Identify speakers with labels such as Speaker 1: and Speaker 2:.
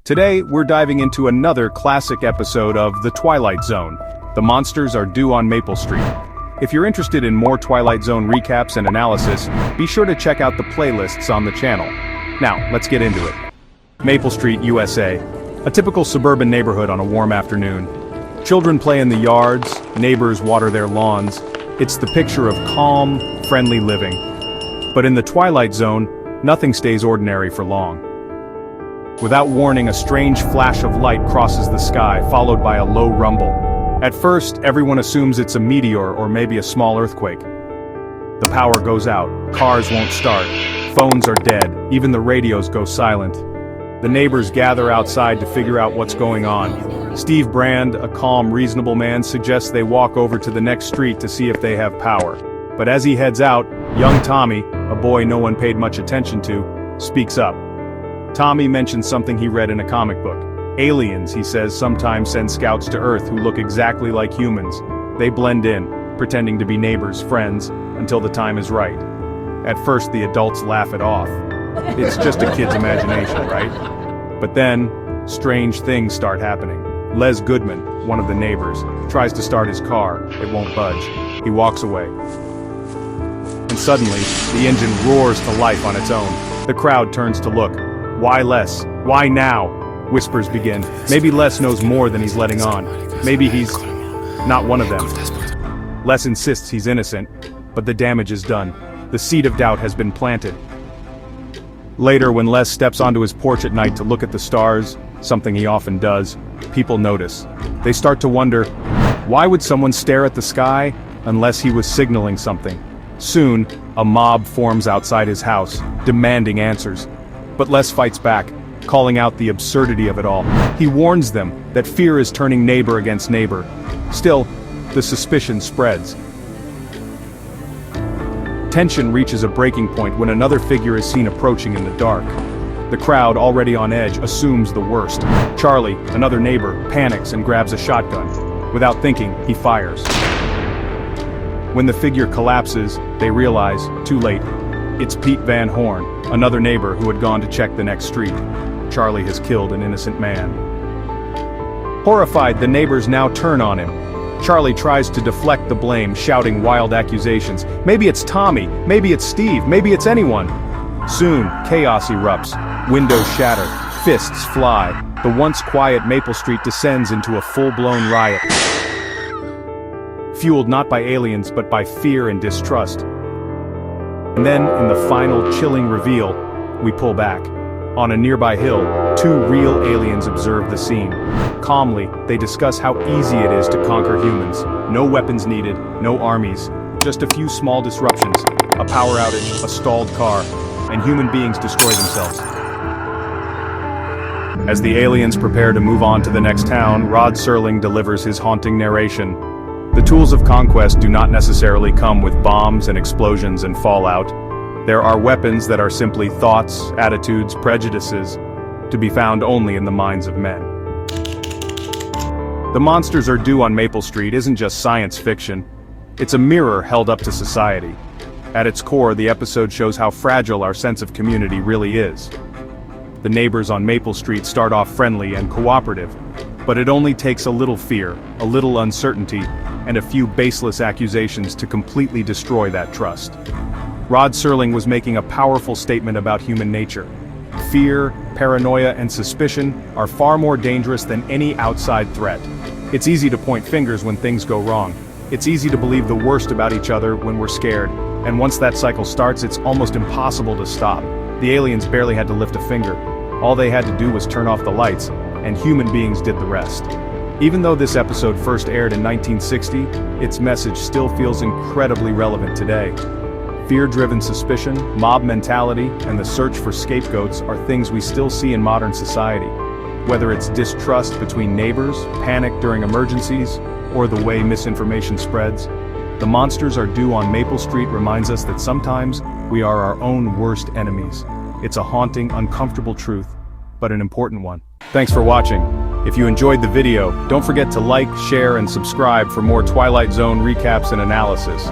Speaker 1: Today, we're diving into another classic episode of The Twilight Zone. The monsters are due on Maple Street. If you're interested in more Twilight Zone recaps and analysis, be sure to check out the playlists on the channel. Now, let's get into it. Maple Street, USA. A typical suburban neighborhood on a warm afternoon. Children play in the yards, neighbors water their lawns. It's the picture of calm, friendly living. But in the Twilight Zone, nothing stays ordinary for long. Without warning, a strange flash of light crosses the sky, followed by a low rumble. At first, everyone assumes it's a meteor or maybe a small earthquake. The power goes out, cars won't start, phones are dead, even the radios go silent. The neighbors gather outside to figure out what's going on. Steve Brand, a calm, reasonable man, suggests they walk over to the next street to see if they have power. But as he heads out, young Tommy, a boy no one paid much attention to, speaks up. Tommy mentions something he read in a comic book. Aliens, he says, sometimes send scouts to Earth who look exactly like humans. They blend in, pretending to be neighbors, friends, until the time is right. At first, the adults laugh it off. It's just a kid's imagination, right? But then, strange things start happening. Les Goodman, one of the neighbors, tries to start his car. It won't budge. He walks away. And suddenly, the engine roars to life on its own. The crowd turns to look. Why Les? Why now? Whispers begin. Maybe Les knows more than he's letting on. Maybe he's not one of them. Les insists he's innocent, but the damage is done. The seed of doubt has been planted. Later, when Les steps onto his porch at night to look at the stars, something he often does, people notice. They start to wonder, why would someone stare at the sky unless he was signaling something? Soon, a mob forms outside his house, demanding answers. But Les fights back, calling out the absurdity of it all. He warns them that fear is turning neighbor against neighbor. Still, the suspicion spreads. Tension reaches a breaking point when another figure is seen approaching in the dark. The crowd, already on edge, assumes the worst. Charlie, another neighbor, panics and grabs a shotgun. Without thinking, he fires. When the figure collapses, they realize, too late, it's Pete Van Horn, another neighbor who had gone to check the next street. Charlie has killed an innocent man. Horrified, the neighbors now turn on him. Charlie tries to deflect the blame, shouting wild accusations. Maybe it's Tommy, maybe it's Steve, maybe it's anyone. Soon, chaos erupts. Windows shatter, fists fly. The once quiet Maple Street descends into a full-blown riot. Fueled not by aliens, but by fear and distrust. And then, in the final chilling reveal, we pull back. On a nearby hill, two real aliens observe the scene. Calmly, they discuss how easy it is to conquer humans. No weapons needed, no armies, just a few small disruptions, a power outage, a stalled car, and human beings destroy themselves. As the aliens prepare to move on to the next town, Rod Serling delivers his haunting narration. The tools of conquest do not necessarily come with bombs and explosions and fallout. There are weapons that are simply thoughts, attitudes, prejudices, to be found only in the minds of men. The Monsters Are Due on Maple Street isn't just science fiction. It's a mirror held up to society. At its core, the episode shows how fragile our sense of community really is. The neighbors on Maple Street start off friendly and cooperative, but it only takes a little fear, a little uncertainty, and a few baseless accusations to completely destroy that trust. Rod Serling was making a powerful statement about human nature. Fear, paranoia, and suspicion are far more dangerous than any outside threat. It's easy to point fingers when things go wrong. It's easy to believe the worst about each other when we're scared, and once that cycle starts, it's almost impossible to stop. The aliens barely had to lift a finger. All they had to do was turn off the lights, and human beings did the rest. Even though this episode first aired in 1960, its message still feels incredibly relevant today. Fear-driven suspicion, mob mentality, and the search for scapegoats are things we still see in modern society. Whether it's distrust between neighbors, panic during emergencies, or the way misinformation spreads, The Monsters Are Due on Maple Street reminds us that sometimes we are our own worst enemies. It's a haunting, uncomfortable truth, but an important one. Thanks for watching. If you enjoyed the video, don't forget to like, share, and subscribe for more Twilight Zone recaps and analysis.